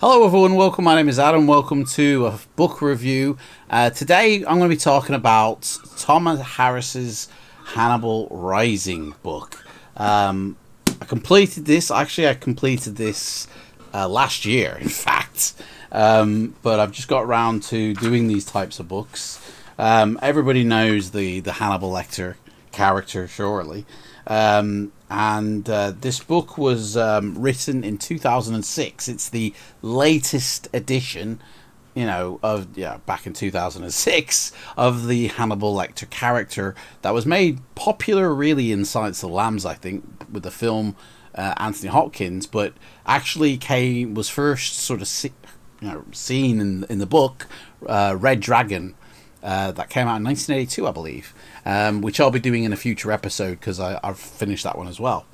Hello everyone, welcome. My name is Adam. Welcome to a book review. Today I'm going to be talking about Thomas Harris's Hannibal Rising book. I completed this. Actually, I completed this last year, in fact. But I've just got around to doing these types of books. Everybody knows the Hannibal Lecter character, surely. This book was written in 2006. It's the latest edition, back in 2006, of the Hannibal Lecter character that was made popular really in Silence of the Lambs, I think, with the film Anthony Hopkins, but actually was first sort of seen in the book Red Dragon. That came out in 1982, I believe, which I'll be doing in a future episode because I've finished that one as well.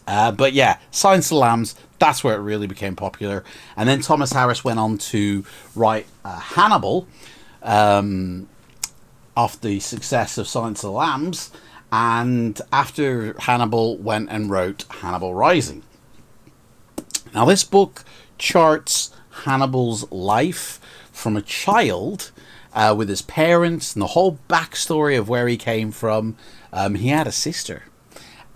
But yeah, Silence of the Lambs, that's where it really became popular. And then Thomas Harris went on to write Hannibal off the success of Silence of the Lambs. And after Hannibal, went and wrote Hannibal Rising. Now, this book charts Hannibal's life from a child with his parents and the whole backstory of where he came from. He had a sister.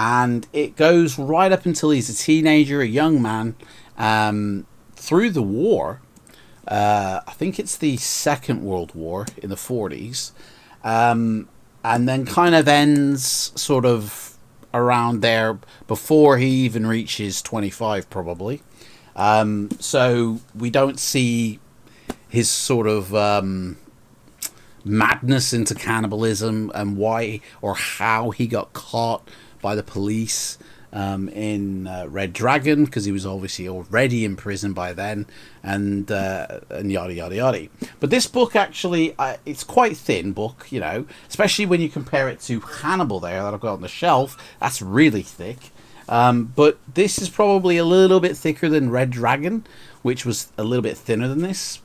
And it goes right up until he's a teenager, a young man, through the war. I think it's the Second World War in the 40s. And then kind of ends sort of around there before he even reaches 25, probably. So we don't see his sort of madness into cannibalism and why or how he got caught by the police in Red Dragon, because he was obviously already in prison by then, and yada yada yada. But this book actually, it's quite thin book, especially when you compare it to Hannibal there that I've got on the shelf. That's really thick. But this is probably a little bit thicker than Red Dragon, which was a little bit thinner than this.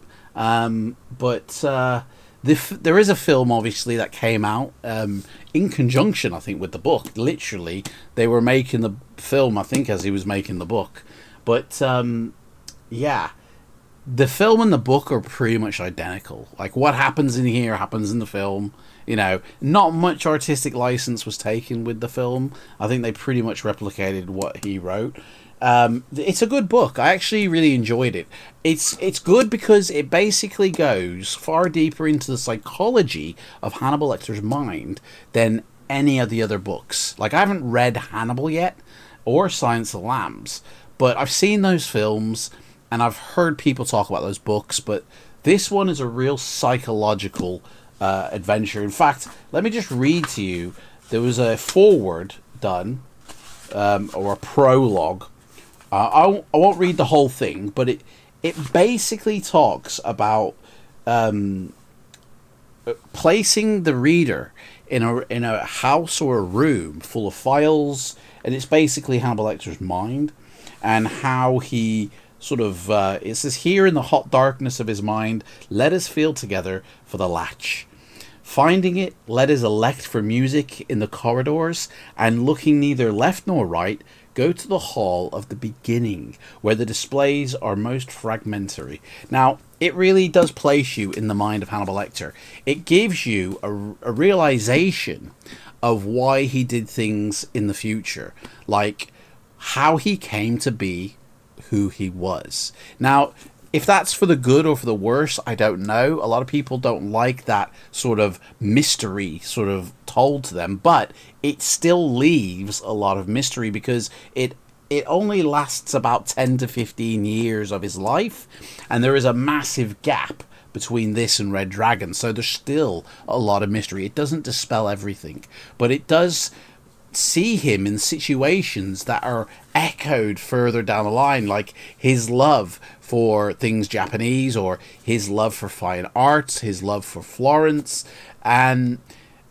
There is a film, obviously, that came out in conjunction, I think, with the book. Literally, they were making the film, I think, as he was making the book. But, yeah, the film and the book are pretty much identical. Like, what happens in here happens in the film. Not much artistic license was taken with the film. I think they pretty much replicated what he wrote. It's a good book. I actually really enjoyed it. It's good because it basically goes far deeper into the psychology of Hannibal Lecter's mind than any of the other books. Like, I haven't read Hannibal yet, or Silence of the Lambs, but I've seen those films, and I've heard people talk about those books, but this one is a real psychological adventure. In fact, let me just read to you. There was a foreword done, or a prologue. I won't read the whole thing, but it basically talks about placing the reader in a house or a room full of files, and it's basically Hannibal Lecter's mind, and how he sort of it says, here in the hot darkness of his mind, let us feel together for the latch. Finding it, let us elect for music in the corridors, and looking neither left nor right, go to the hall of the beginning, where the displays are most fragmentary. Now, it really does place you in the mind of Hannibal Lecter. It gives you a realization of why he did things in the future, like how he came to be who he was. Now, if that's for the good or for the worse, I don't know. A lot of people don't like that sort of mystery sort of told to them, but it still leaves a lot of mystery because it only lasts about 10 to 15 years of his life, and there is a massive gap between this and Red Dragon, so there's still a lot of mystery. It doesn't dispel everything, but it does see him in situations that are echoed further down the line, like his love for things Japanese, or his love for fine arts, his love for Florence, and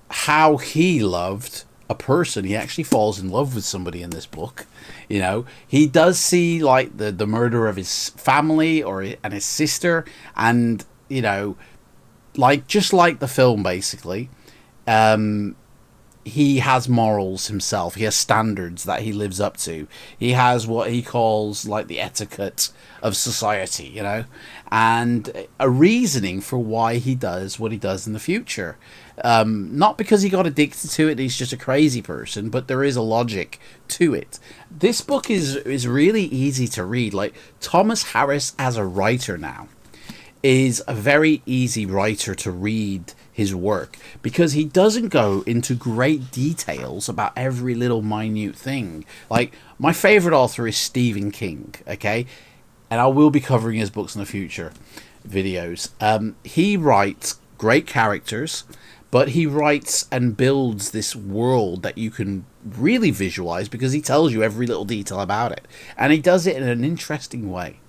how he loved a person. He actually falls in love with somebody in this book. He does see like the murder of his family and his sister, and like just like the film basically. he has morals himself. He has standards that he lives up to. He has what he calls like the etiquette of society, you know, and a reasoning for why he does what he does in the future. Not because he got addicted to it, he's just a crazy person, but there is a logic to it. This book is really easy to read. Like, Thomas Harris as a writer now is a very easy writer to read his work, because he doesn't go into great details about every little minute thing. Like, my favorite author is Stephen King, okay? And I will be covering his books in the future videos. He writes great characters, but he writes and builds this world that you can really visualize because he tells you every little detail about it. And he does it in an interesting way.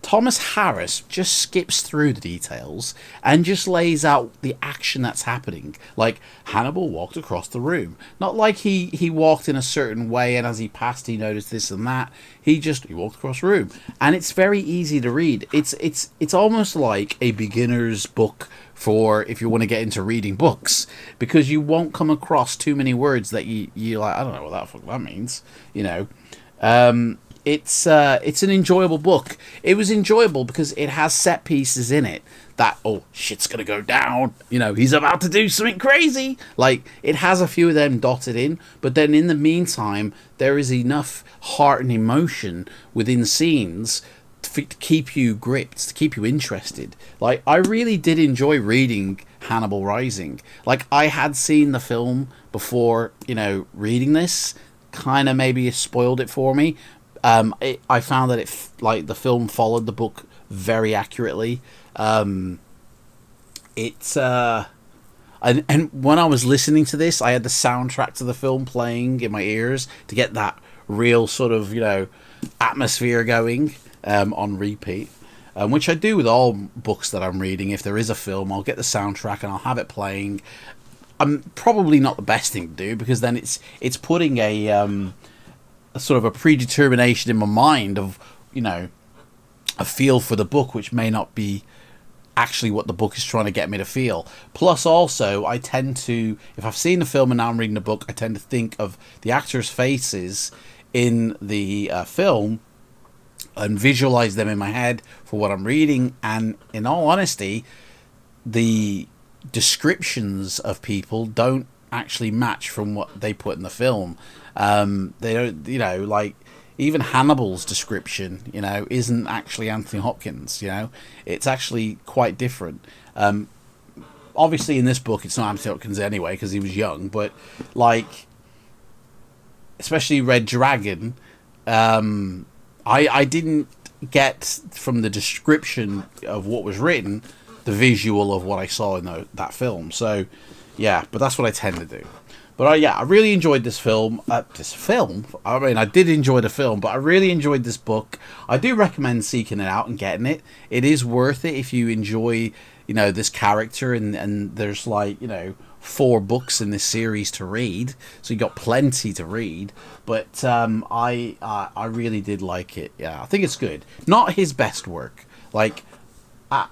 Thomas Harris just skips through the details and just lays out the action that's happening. Like, Hannibal walked across the room. Not like he walked in a certain way and as he passed he noticed this and that. He walked across the room. And it's very easy to read. It's almost like a beginner's book for if you want to get into reading books, because you won't come across too many words that you like, I don't know what the fuck that means, you know. It's an enjoyable book. It was enjoyable because it has set pieces in it that, oh, shit's gonna go down, you know, he's about to do something crazy. Like, it has a few of them dotted in, but then in the meantime there is enough heart and emotion within scenes to keep you gripped, to keep you interested. Like, I really did enjoy reading Hannibal Rising. Like, I had seen the film before, you know, reading this kind of maybe spoiled it for me. I found that the film followed the book very accurately. And when I was listening to this, I had the soundtrack to the film playing in my ears to get that real sort of, you know, atmosphere going on repeat. Which I do with all books that I'm reading. If there is a film, I'll get the soundtrack and I'll have it playing. I'm probably not the best thing to do, because then it's putting a sort of a predetermination in my mind of, you know, a feel for the book, which may not be actually what the book is trying to get me to feel. Plus, also, I tend to, if I've seen the film and now I'm reading the book, I tend to think of the actors' faces in the film and visualize them in my head for what I'm reading. And in all honesty, the descriptions of people don't actually match from what they put in the film. They don't, you know, like, even Hannibal's description, you know, isn't actually Anthony Hopkins, you know. It's actually quite different. Obviously in this book it's not Anthony Hopkins anyway, because he was young, but, like, especially Red Dragon, I didn't get from the description of what was written the visual of what I saw in that film. So yeah, but that's what I tend to do. But yeah, I really enjoyed this film. I mean, I did enjoy the film, but I really enjoyed this book. I do recommend seeking it out and getting it. It is worth it if you enjoy, you know, this character, and there's, like, you know, 4 books in this series to read, so you got plenty to read. But I really did like it. Yeah, I think it's good. Not his best work. Like I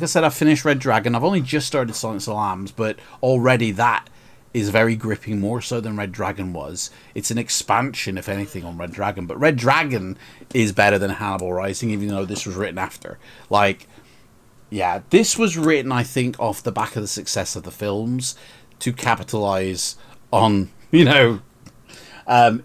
said, I finished Red Dragon. I've only just started Silence of the Lambs, but already that is very gripping, more so than Red Dragon was. It's an expansion, if anything, on Red Dragon. But Red Dragon is better than Hannibal Rising, even though this was written after. Like, yeah, this was written, I think, off the back of the success of the films to capitalize on, you know,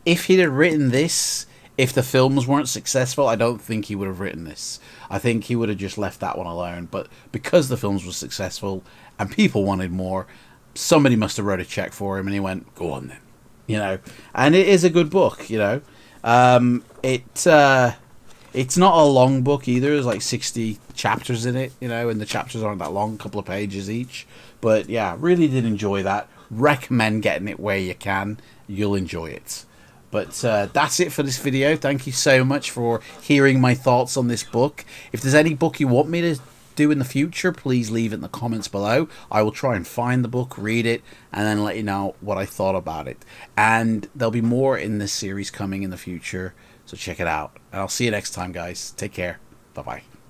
if he'd have written this, if the films weren't successful, I don't think he would have written this. I think he would have just left that one alone. But because the films were successful and people wanted more, somebody must have wrote a check for him and he went, go on then, you know. And it is a good book, you know. It's not a long book either. There's like 60 chapters in it, you know, and the chapters aren't that long, a couple of pages each. But yeah, really did enjoy that. Recommend getting it where you can. You'll enjoy it. But that's it for this video. Thank you so much for hearing my thoughts on this book. If there's any book you want me to do in the future, please leave it in the comments below. I will try and find the book, read it, and then let you know what I thought about it. And there'll be more in this series coming in the future, so check it out. And I'll see you next time, guys. Take care. Bye-bye.